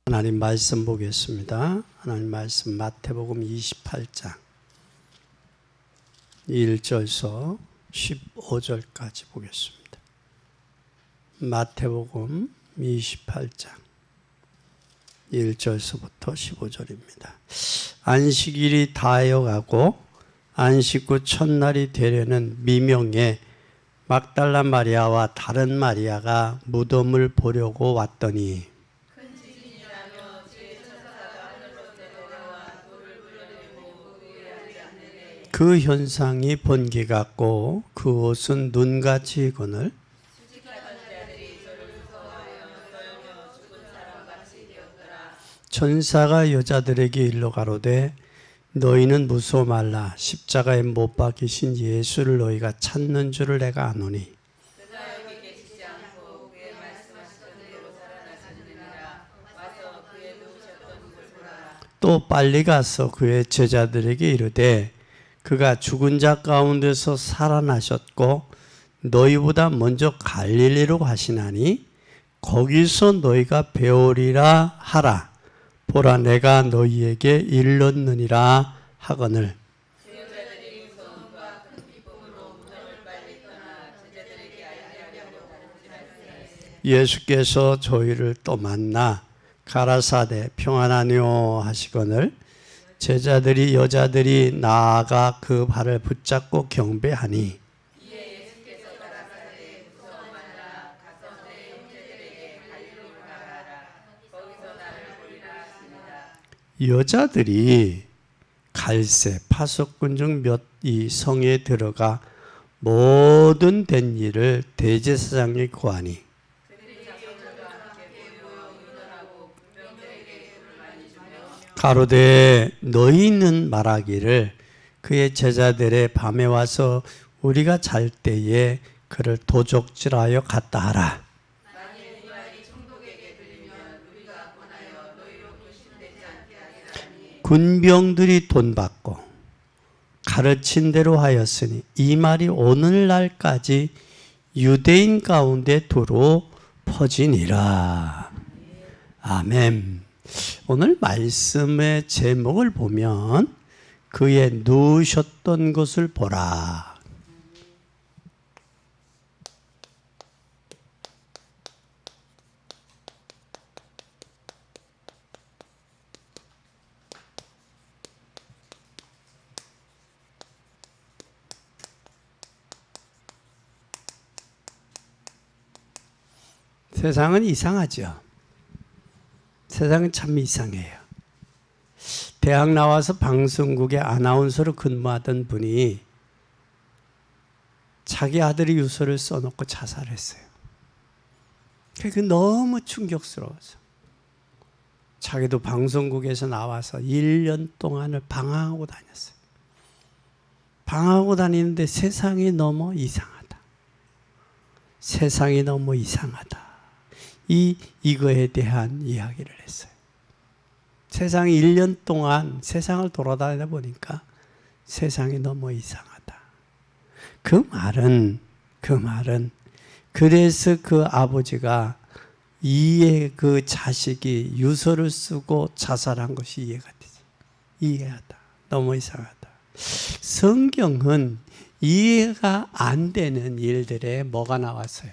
하나님 말씀 보겠습니다. 하나님 말씀 마태복음 28장 1절서 15절까지 보겠습니다. 마태복음 28장 1절서부터 15절입니다. 안식일이 다하여가고 안식 후 첫날이 되려는 미명에 막달라 마리아와 다른 마리아가 무덤을 보려고 왔더니 그 현상이 번개 같고 그 옷은 눈같이 익거늘 천사가 여자들에게 일러 가로되 너희는 무서워 말라. 십자가에 못 박히신 예수를 너희가 찾는 줄을 내가 아노니 또 빨리 가서 그의 제자들에게 이르되 그가 죽은 자 가운데서 살아나셨고 너희보다 먼저 갈릴리로 가시나니 거기서 너희가 배우리라 하라. 보라 내가 너희에게 일렀느니라 하거늘 예수께서 저희를 또 만나 가라사대 평안하뇨 하시거늘 제자들이 여자들이 나아가 그 발을 붙잡고 경배하니 여자들이 갈새 파석꾼 중 몇 이 성에 들어가 모든 된 일을 대제사장에 고하니 가로되 너희는 말하기를 그의 제자들의 밤에 와서 우리가 잘 때에 그를 도적질하여 갔다 하라. 군병들이 돈 받고 가르친 대로 하였으니 이 말이 오늘날까지 유대인 가운데 두루 퍼지니라. 아멘. 오늘 말씀의 제목을 보면 그의 누우셨던 것을 보라. 세상은 이상하죠. 세상은 참 이상해요. 대학 나와서 방송국에 아나운서로 근무하던 분이 자기 아들이 유서를 써놓고 자살했어요. 그게 너무 충격스러워서 자기도 방송국에서 나와서 1년 동안을 방황하고 다녔어요. 방황하고 다니는데 세상이 너무 이상하다. 세상이 너무 이상하다. 이거에 대한 이야기를 했어요. 세상이 1년 동안 세상을 돌아다니다 보니까 세상이 너무 이상하다. 그 말은 그래서 그 아버지가 그 자식이 유서를 쓰고 자살한 것이 이해가 되지. 이해하다. 너무 이상하다. 성경은 이해가 안 되는 일들에 뭐가 나왔어요?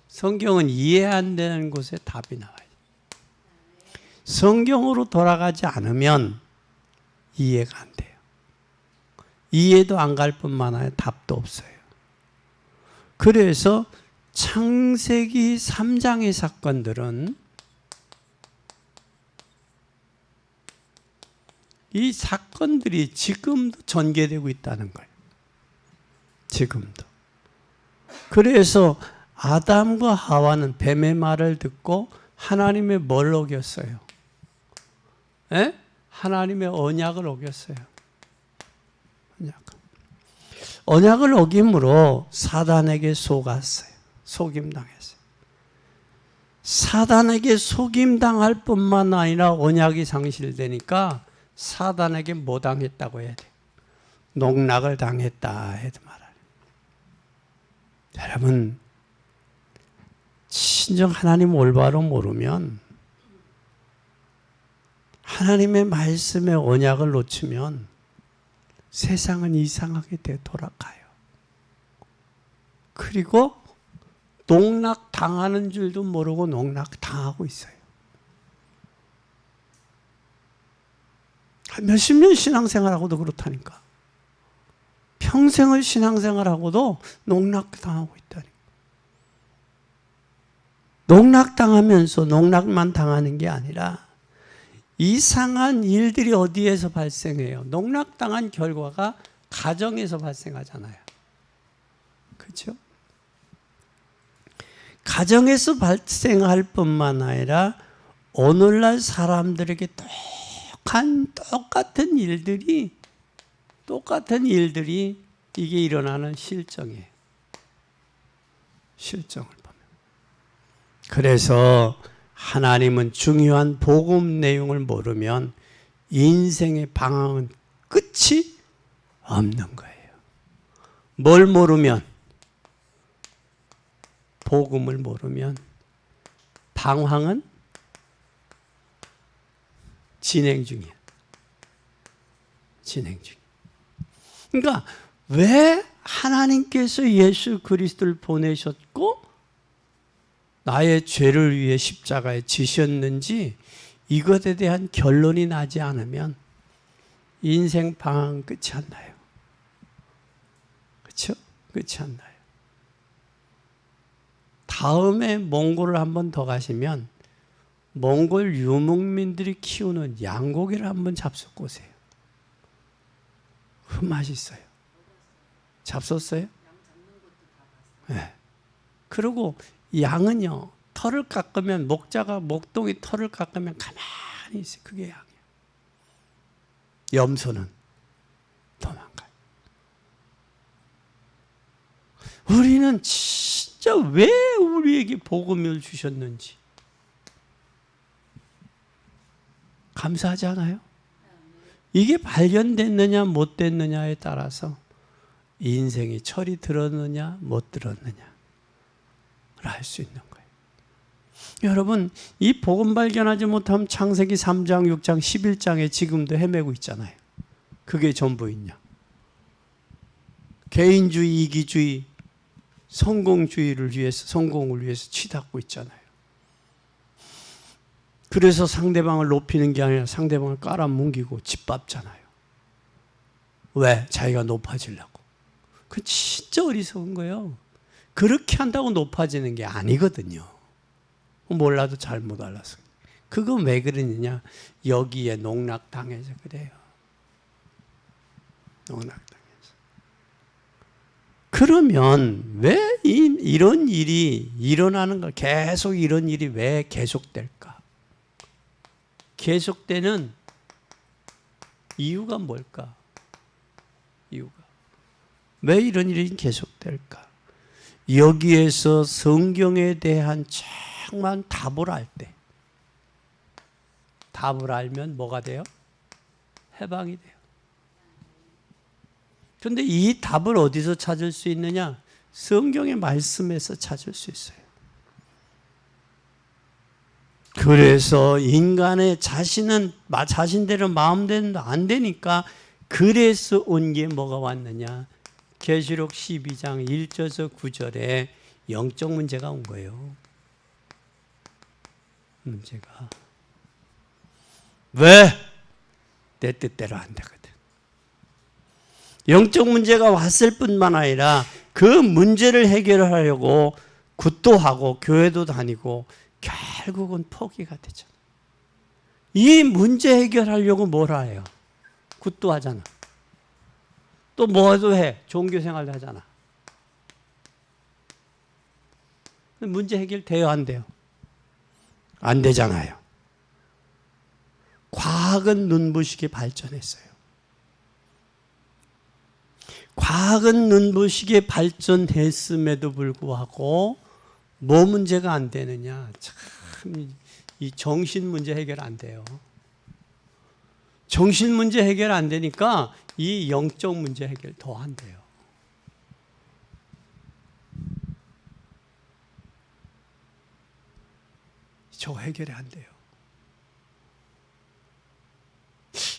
성경은 이해 안 되는 곳에 답이 나와요. 성경으로 돌아가지 않으면 이해가 안 돼요. 이해도 안 갈 뿐만 아니라 답도 없어요. 그래서 창세기 3장의 사건들은 이 사건들이 지금도 전개되고 있다는 거예요. 지금도. 그래서 아담과 하와는 뱀의 말을 듣고 하나님의 뭘 어겼어요? 에? 하나님의 언약을 어겼어요. 언약을 어김으로 사단에게 속았어요. 속임당했어요. 사단에게 속임당할 뿐만 아니라 언약이 상실되니까 사단에게 뭐 당했다고 해야 돼요? 농락을 당했다 해도 말아요. 여러분 진정 하나님 올바로 모르면, 하나님의 말씀의 언약을 놓치면 세상은 이상하게 돌아가요. 그리고 농락당하는 줄도 모르고 농락당하고 있어요. 몇십 년 신앙생활하고도 그렇다니까. 평생을 신앙생활하고도 농락당하고 있다니까. 농락당하면서 농락만 당하는 게 아니라 이상한 일들이 어디에서 발생해요? 농락당한 결과가 가정에서 발생하잖아요. 그렇죠? 가정에서 발생할 뿐만 아니라 오늘날 사람들에게 똑같은 일들이 이게 일어나는 실정이에요. 실정을 보면. 그래서 하나님은 중요한 복음 내용을 모르면 인생의 방황은 끝이 없는 거예요. 뭘 모르면? 복음을 모르면 방황은 진행 중이야. 진행 중. 그러니까 왜 하나님께서 예수 그리스도를 보내셨고 나의 죄를 위해 십자가에 지셨는지 이것에 대한 결론이 나지 않으면 인생 방황 끝이 안 나요. 그렇죠? 끝이 안 나요. 다음에 몽골을 한 번 더 가시면 몽골 유목민들이 키우는 양고기를 한번 잡숴 보세요. 그 맛있어요. 잡섰어요? 네. 그리고 양은요, 털을 깎으면, 목동이 털을 깎으면 가만히 있어요. 그게 양이에요. 염소는 도망가요. 우리는 진짜 왜 우리에게 복음을 주셨는지 감사하지 않아요? 이게 발견됐느냐 못 됐느냐에 따라서 인생이 철이 들었느냐 못 들었느냐 알 수 있는 거예요. 여러분, 이 복음 발견하지 못하면 창세기 3장, 6장, 11장에 지금도 헤매고 있잖아요. 그게 전부있냐? 개인주의, 이기주의, 성공을 위해서 치닫고 있잖아요. 그래서 상대방을 높이는 게 아니라 상대방을 깔아뭉개고 짓밟잖아요. 왜? 자기가 높아지려고. 그건 진짜 어리석은 거예요. 그렇게 한다고 높아지는 게 아니거든요. 몰라도 잘못 알아서. 그건 왜 그러느냐? 여기에 농락당해서 그래요. 농락당해서. 그러면 왜 이런 일이 일어나는 거, 계속 이런 일이 왜 계속될까? 계속되는 이유가 뭘까? 이유가. 왜 이런 일이 계속될까? 여기에서 성경에 대한 정말 답을 알 때, 답을 알면 뭐가 돼요? 해방이 돼요. 그런데 이 답을 어디서 찾을 수 있느냐? 성경의 말씀에서 찾을 수 있어요. 그래서 인간의 자신대로 마음대로 안 되니까 그래서 온 게 뭐가 왔느냐? 계시록 12장 1절에서 9절에 영적 문제가 온 거예요. 문제가. 왜? 내 뜻대로 안 되거든. 영적 문제가 왔을 뿐만 아니라 그 문제를 해결하려고 굿도 하고 교회도 다니고 결국은 포기가 되죠. 이 문제 해결하려고 뭘 해요? 굿도 하잖아. 또 뭐도 해? 종교생활도 하잖아. 문제 해결 돼요, 안 돼요? 안 되잖아요. 과학은 눈부시게 발전했어요. 과학은 눈부시게 발전했음에도 불구하고 뭐 문제가 안 되느냐? 참, 이 정신 문제 해결 안 돼요. 정신 문제 해결 안 되니까 이 영적 문제 해결 더 안 돼요. 저거 해결이 안 돼요.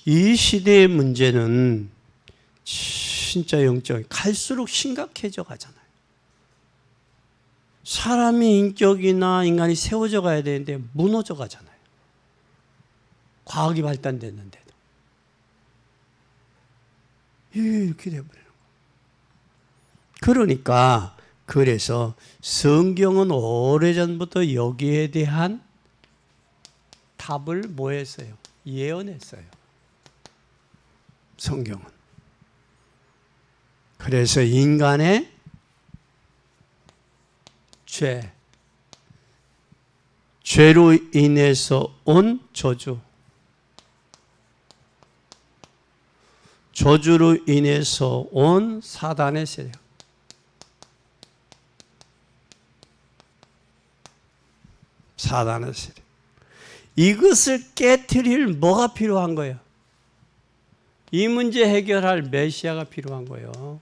이 시대의 문제는 진짜 영적이 갈수록 심각해져 가잖아요. 사람이 인격이나 인간이 세워져 가야 되는데 무너져 가잖아요. 과학이 발달됐는데도. 이렇게 돼버리는 거예요. 그러니까 그래서 성경은 오래전부터 여기에 대한 답을 뭐 했어요? 예언했어요. 성경은. 그래서 인간의 죄로 인해서 온 저주, 저주로 인해서 온 사단의 세력, 사단의 세력, 이것을 깨트릴 뭐가 필요한 거예요? 이 문제 해결할 메시아가 필요한 거예요.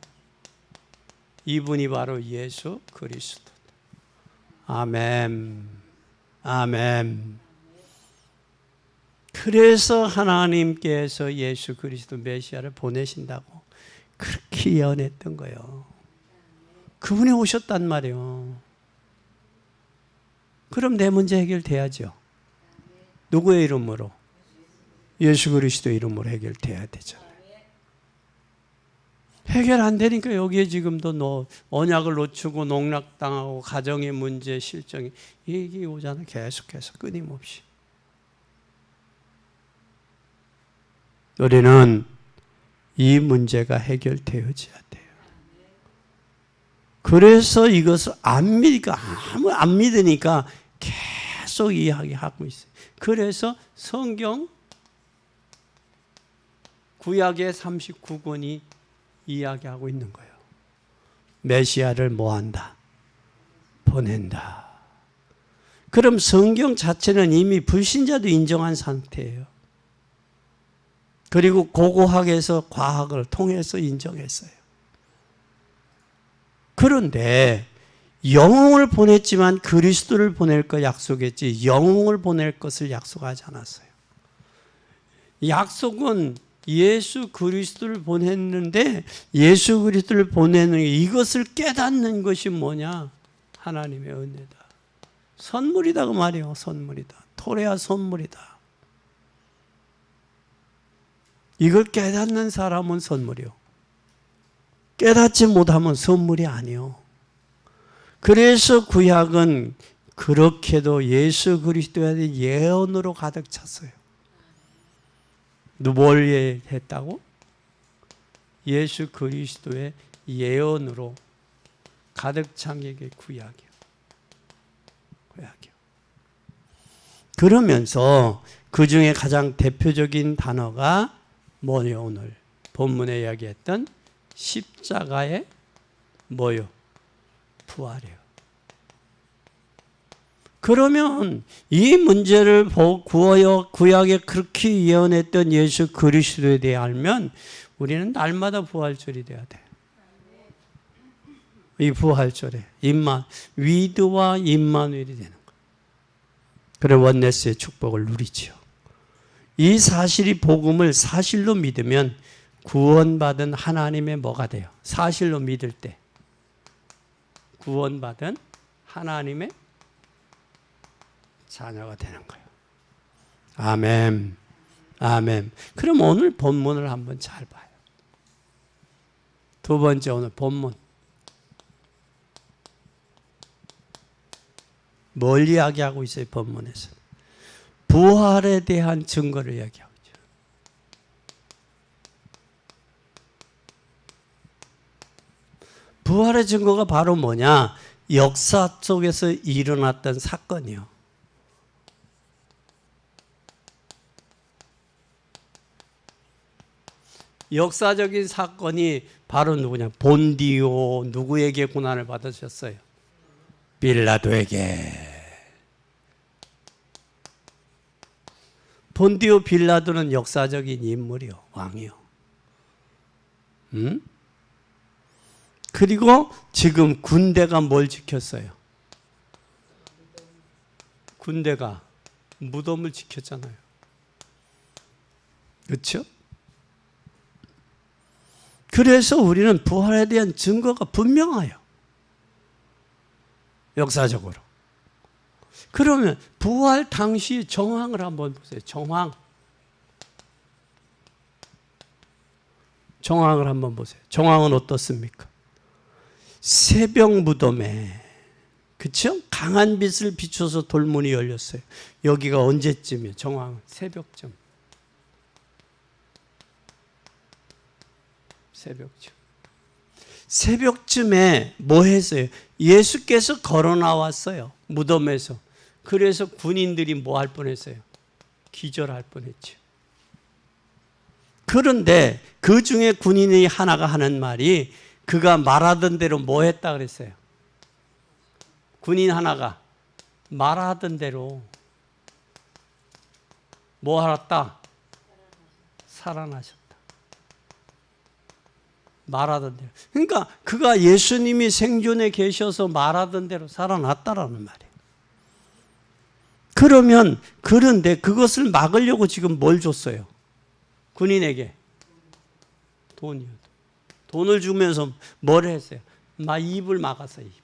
이분이 바로 예수 그리스도. 아멘. 아멘. 그래서 하나님께서 예수 그리스도 메시아를 보내신다고 그렇게 예언했던 거예요. 그분이 오셨단 말이에요. 그럼 내 문제 해결돼야죠. 누구의 이름으로? 예수 그리스도 이름으로 해결돼야 되잖아요. 해결 안 되니까 여기에 지금도 언약을 놓치고 농락당하고 가정의 문제, 실정이 이게 오잖아요. 계속해서 끊임없이. 우리는 이 문제가 해결되어져야 돼요. 그래서 이것을 안 믿으니까 계속 이야기하고 있어요. 그래서 성경 구약의 39권이 이야기하고 있는 거예요. 메시아를 뭐한다? 보낸다. 그럼 성경 자체는 이미 불신자도 인정한 상태예요. 그리고 고고학에서 과학을 통해서 인정했어요. 그런데 영웅을 보냈지만 그리스도를 보낼 거 약속했지 영웅을 보낼 것을 약속하지 않았어요. 약속은 예수 그리스도를 보냈는데 예수 그리스도를 보내는 이것을 깨닫는 것이 뭐냐? 하나님의 은혜다. 선물이다 그 말이에요. 선물이다. 토레아 선물이다. 이걸 깨닫는 사람은 선물이요. 깨닫지 못하면 선물이 아니요. 그래서 구약은 그렇게도 예수 그리스도에 대한 예언으로 가득 찼어요. 뭘 예했다고? 예수 그리스도의 예언으로 가득 찬 게 구약이요. 구약이요. 그러면서 그 중에 가장 대표적인 단어가 뭐예요? 오늘 본문에 이야기했던 십자가의 뭐요? 부활이에요. 그러면 이 문제를 구약에 그렇게 예언했던 예수 그리스도에 대해 알면 우리는 날마다 부활절이 돼야 돼. 이 부활절에 위드와 임마누엘이 되는 거예요. 그래 원네스의 축복을 누리지요. 이 사실이 복음을 사실로 믿으면 구원받은 하나님의 뭐가 돼요? 사실로 믿을 때 구원받은 하나님의 자녀가 되는 거예요. 아멘. 아멘. 그럼 오늘 본문을 한번 잘 봐요. 두 번째 오늘 본문. 뭘 이야기하고 있어요? 본문에서. 부활에 대한 증거를 이야기하고 있죠. 부활의 증거가 바로 뭐냐? 역사 속에서 일어났던 사건이요. 역사적인 사건이 바로 누구냐? 본디오 누구에게 고난을 받으셨어요? 빌라도에게. 본디오 빌라도는 역사적인 인물이요. 왕이요. 그리고 지금 군대가 뭘 지켰어요? 군대가 무덤을 지켰잖아요. 그렇죠? 그래서 우리는 부활에 대한 증거가 분명해요. 역사적으로. 그러면 부활 당시 정황을 한번 보세요. 정황을 한번 보세요. 정황은 어떻습니까? 새벽 무덤에, 그쵸? 강한 빛을 비춰서 돌문이 열렸어요. 여기가 언제쯤이에요? 정황은 새벽쯤. 새벽쯤에 뭐 했어요? 예수께서 걸어 나왔어요. 무덤에서. 그래서 군인들이 뭐 할 뻔했어요? 기절할 뻔했죠. 그런데 그 중에 군인이 하나가 하는 말이, 그가 말하던 대로 뭐 했다 그랬어요? 군인 하나가 말하던 대로 뭐 하았다? 살아나셨다. 말하던 대로. 그러니까 그가 예수님이 생존에 계셔서 말하던 대로 살아났다라는 말이에요. 그런데 그것을 막으려고 지금 뭘 줬어요? 군인에게 돈이요. 돈을 주면서 뭘 했어요? 입을 막았어요. 입을.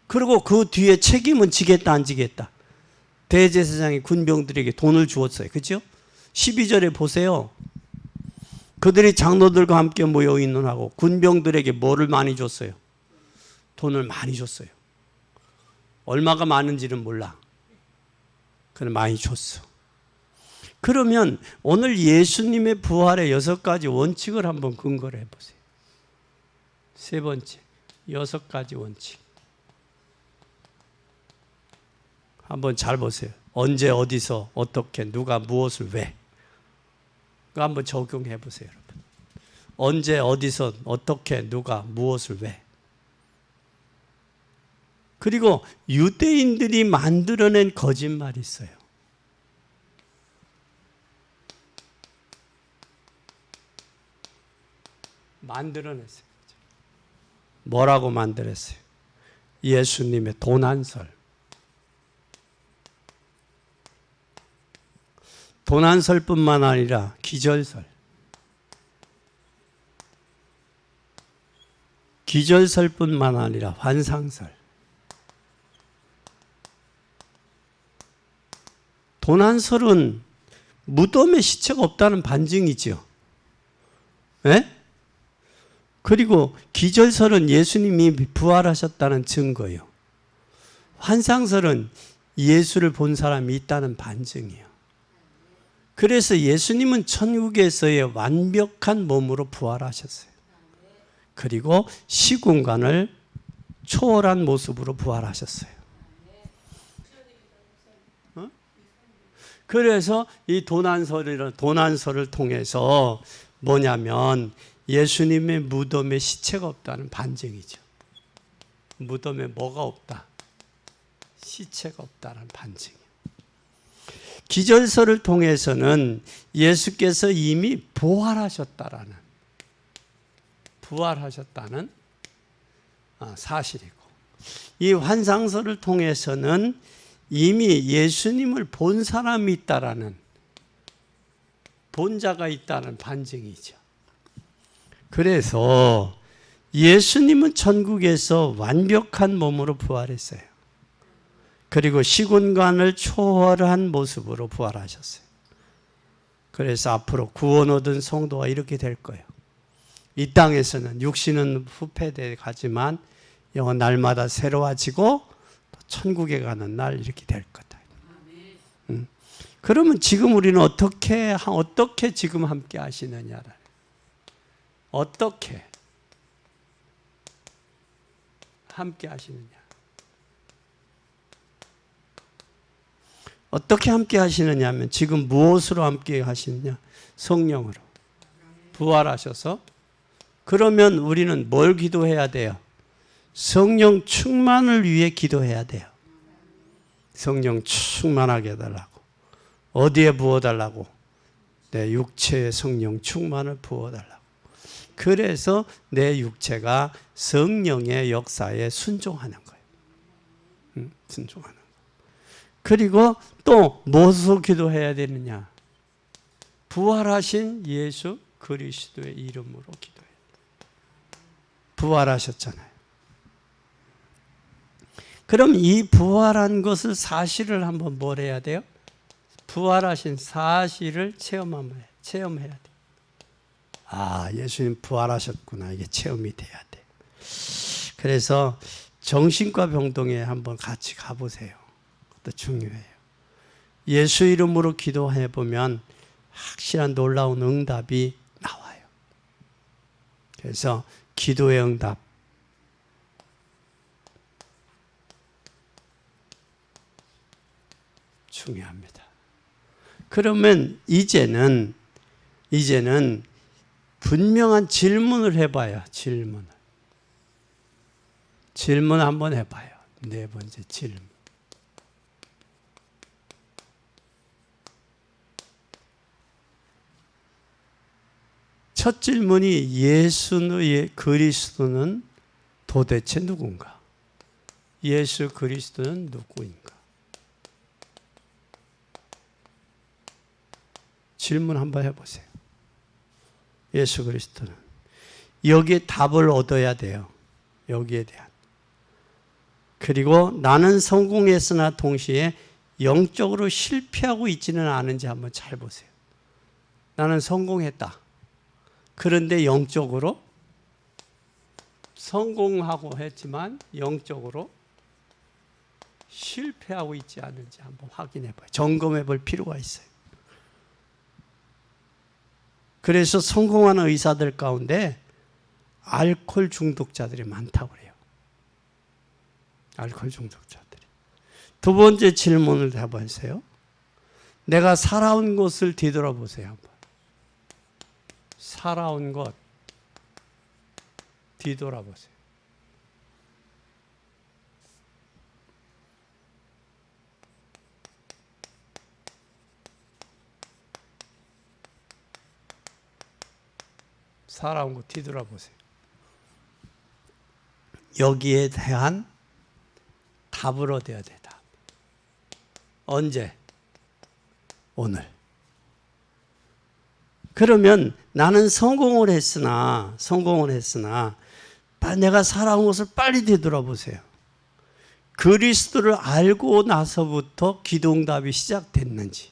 그리고 그 뒤에 책임은 지겠다 안 지겠다? 대제사장이 군병들에게 돈을 주었어요. 그렇죠? 12절에 보세요. 그들이 장로들과 함께 모여 있는하고 군병들에게 뭐를 많이 줬어요? 돈을 많이 줬어요. 얼마가 많은지는 몰라. 그래 많이 줬어. 그러면 오늘 예수님의 부활의 6가지 원칙을 한번 근거를 해보세요. 세 번째, 6가지 원칙. 한번 잘 보세요. 언제, 어디서, 어떻게, 누가, 무엇을, 왜. 그거 한번 적용해 보세요, 여러분. 언제, 어디서, 어떻게, 누가, 무엇을, 왜. 그리고 유대인들이 만들어낸 거짓말이 있어요. 만들어냈어요. 뭐라고 만들었어요? 예수님의 도난설. 도난설뿐만 아니라 기절설. 기절설뿐만 아니라 환상설. 도난설은 무덤에 시체가 없다는 반증이죠. 네? 그리고 기절설은 예수님이 부활하셨다는 증거예요. 환상설은 예수를 본 사람이 있다는 반증이에요. 그래서 예수님은 천국에서의 완벽한 몸으로 부활하셨어요. 그리고 시공간을 초월한 모습으로 부활하셨어요. 그래서 이 도난설을 통해서 뭐냐면 예수님의 무덤에 시체가 없다는 반증이죠. 무덤에 뭐가 없다? 시체가 없다는 반증이에요. 기절설을 통해서는 예수께서 이미 부활하셨다는 사실이고, 이 환상설을 통해서는 이미 예수님을 본 사람이 있다라는, 본 자가 있다는 반증이죠. 그래서 예수님은 천국에서 완벽한 몸으로 부활했어요. 그리고 시공간을 초월한 모습으로 부활하셨어요. 그래서 앞으로 구원 얻은 성도가 이렇게 될 거예요. 이 땅에서는 육신은 후패돼 가지만 영은 날마다 새로워지고 천국에 가는 날 이렇게 될 거다. 그러면 지금 우리는 어떻게 지금 함께 하시느냐를, 어떻게 함께 하시느냐, 어떻게 함께 하시느냐 하면 지금 무엇으로 함께 하시느냐? 성령으로 부활하셔서. 그러면 우리는 뭘 기도해야 돼요? 성령 충만을 위해 기도해야 돼요. 성령 충만하게 해달라고. 어디에 부어달라고? 내 육체에 성령 충만을 부어달라고. 그래서 내 육체가 성령의 역사에 순종하는 거예요. 순종하는 거. 그리고 또 무엇으로 기도해야 되느냐? 부활하신 예수 그리스도의 이름으로 기도해야 돼. 부활하셨잖아요. 그럼 이 부활한 것을 사실을 한번 뭘 해야 돼요? 부활하신 사실을 체험해야 돼. 아, 예수님 부활하셨구나. 이게 체험이 돼야 돼. 그래서 정신과 병동에 한번 같이 가보세요. 그것도 중요해요. 예수 이름으로 기도해 보면 확실한 놀라운 응답이 나와요. 그래서 기도의 응답. 중요합니다. 그러면 이제는 분명한 질문을 해봐요. 질문 한번 해봐요. 네 번째 질문. 첫 질문이 예수의 그리스도는 도대체 누군가? 예수 그리스도는 누구인가? 질문 한번 해보세요. 예수 그리스도는. 여기에 답을 얻어야 돼요. 여기에 대한. 그리고 나는 성공했으나 동시에 영적으로 실패하고 있지는 않은지 한번 잘 보세요. 나는 성공했다. 그런데 영적으로 성공하고 했지만 영적으로 실패하고 있지 않은지 한번 확인해 봐요. 점검해 볼 필요가 있어요. 그래서 성공하는 의사들 가운데 알코올 중독자들이 많다고 그래요. 알코올 중독자들이. 두 번째 질문을 해보세요. 내가 살아온 것을 뒤돌아보세요. 한번. 살아온 것 뒤돌아보세요. 살아온 것 뒤돌아보세요. 여기에 대한 답을 얻어야 돼. 답. 언제? 오늘. 그러면 나는 성공을 했으나 내가 살아온 것을 빨리 되돌아보세요. 그리스도를 알고 나서부터 기도응답이 시작됐는지.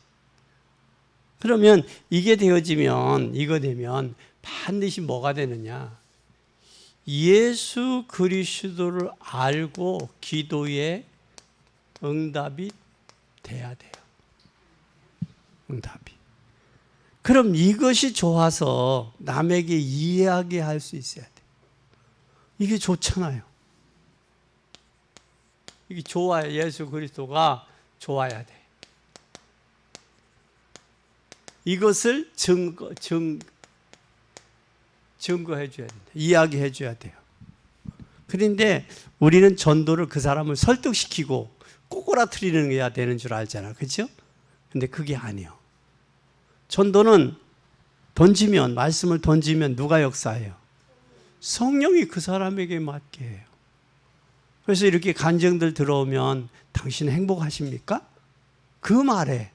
그러면 이게 되어지면 이거 되면 반드시 뭐가 되느냐? 예수 그리스도를 알고 기도에 응답이 돼야 돼요. 응답이. 그럼 이것이 좋아서 남에게 이야기할 수 있어야 돼. 이게 좋잖아요. 이게 좋아요. 예수 그리스도가 좋아야 돼. 이것을 증거해 줘야 된다. 이야기해 줘야 돼요. 그런데 우리는 전도를 그 사람을 설득시키고 꼬꾸라트리는 게 해야 되는 줄 알잖아. 그렇죠? 근데 그게 아니에요. 전도는 말씀을 던지면 누가 역사해요? 성령이 그 사람에게 맡게 해요. 그래서 이렇게 간증들 들어오면 당신 행복하십니까? 그 말에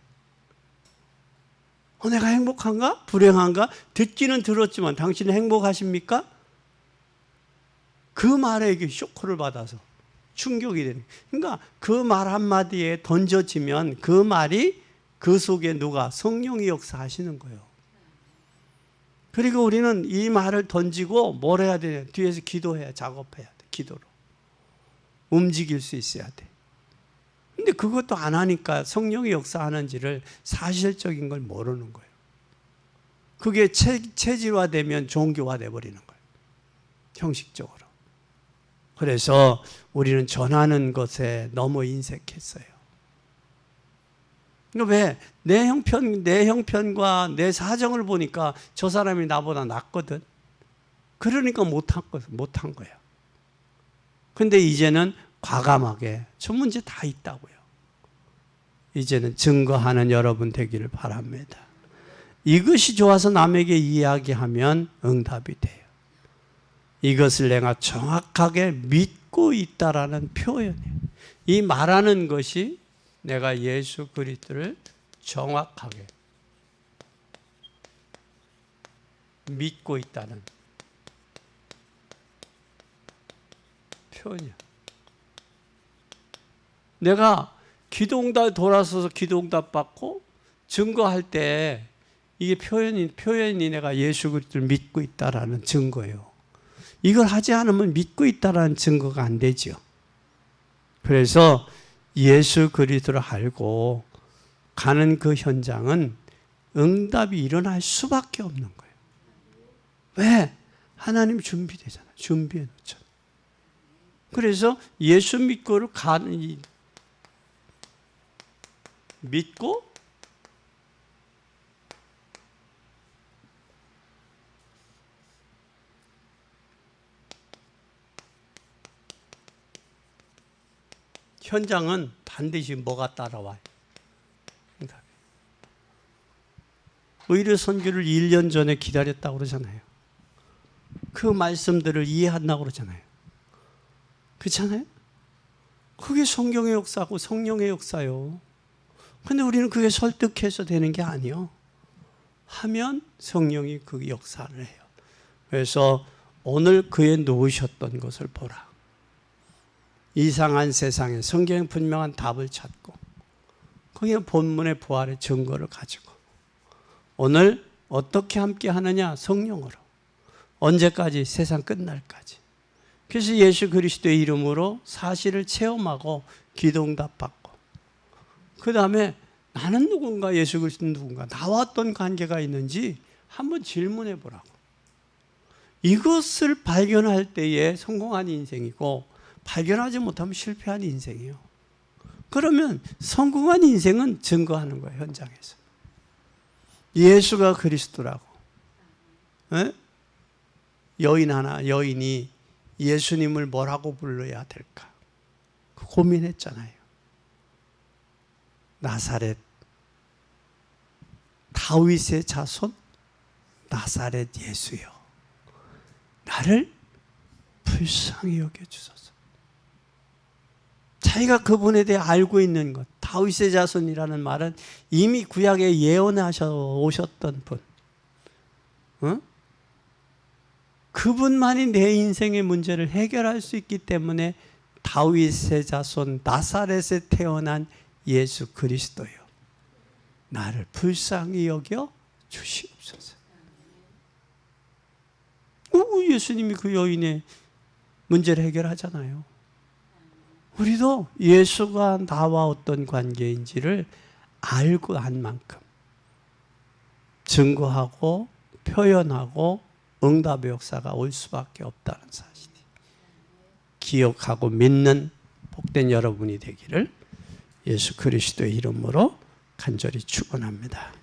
내가 행복한가? 불행한가? 듣기는 들었지만 당신은 행복하십니까? 그 말에 이게 쇼크를 받아서 충격이 되는. 그러니까 그 말 한마디에 던져지면 그 말이 그 속에 누가? 성령이 역사하시는 거예요. 그리고 우리는 이 말을 던지고 뭘 해야 되냐? 뒤에서 기도해야, 작업해야 돼. 기도로. 움직일 수 있어야 돼. 근데 그것도 안 하니까 성령이 역사하는지를 사실적인 걸 모르는 거예요. 그게 체질화되면 종교화돼 버리는 거예요. 형식적으로. 그래서 우리는 전하는 것에 너무 인색했어요. 왜? 내 형편과 내 사정을 보니까 저 사람이 나보다 낫거든. 그러니까 못한 거예요. 근데 이제는 과감하게 저 문제 다 있다고요. 이제는 증거하는 여러분 되기를 바랍니다. 이것이 좋아서 남에게 이야기하면 응답이 돼요. 이것을 내가 정확하게 믿고 있다라는 표현이에요. 이 말하는 것이 내가 예수 그리스도를 정확하게 믿고 있다는 표현이야. 내가 기도응답 돌아서서 기도응답 받고 증거할 때 이게 표현이 내가 예수 그리스도를 믿고 있다라는 증거예요. 이걸 하지 않으면 믿고 있다라는 증거가 안 되죠. 그래서 예수 그리스도를 알고 가는 그 현장은 응답이 일어날 수밖에 없는 거예요. 왜? 하나님 준비되잖아요. 준비해 놓잖아요. 그래서 예수 믿고를 믿고 현장은 반드시 뭐가 따라와요? 의뢰 선교를 1년 전에 기다렸다고 그러잖아요. 그 말씀들을 이해한다고 그러잖아요. 그렇잖아요? 그게 성경의 역사고 성령의 역사요. 근데 우리는 그게 설득해서 되는 게 아니요. 하면 성령이 그 역사를 해요. 그래서 오늘 그에 놓으셨던 것을 보라. 이상한 세상에 성경의 분명한 답을 찾고 거기에 본문의 부활의 증거를 가지고 오늘 어떻게 함께 하느냐? 성령으로. 언제까지? 세상 끝날까지. 그래서 예수 그리스도의 이름으로 사실을 체험하고 기도응답 받고 그 다음에 나는 누군가, 예수 그리스도는 누군가, 나와 어떤 관계가 있는지 한번 질문해 보라고. 이것을 발견할 때에 성공한 인생이고 발견하지 못하면 실패한 인생이에요. 그러면 성공한 인생은 증거하는 거예요. 현장에서. 예수가 그리스도라고. 에? 여인이 예수님을 뭐라고 불러야 될까? 고민했잖아요. 나사렛, 다윗의 자손, 나사렛 예수여, 나를 불쌍히 여겨주소서. 자기가 그분에 대해 알고 있는 것, 다윗의 자손이라는 말은 이미 구약에 예언하셔 오셨던 분, 그분만이 내 인생의 문제를 해결할 수 있기 때문에 다윗의 자손 나사렛에 태어난 예수 그리스도요, 나를 불쌍히 여겨 주시옵소서. 예수님이 그 여인의 문제를 해결하잖아요. 우리도 예수가 나와 어떤 관계인지를 알고 한 만큼 증거하고 표현하고 응답의 역사가 올 수밖에 없다는 사실 기억하고 믿는 복된 여러분이 되기를 예수 그리스도의 이름으로 간절히 축원합니다.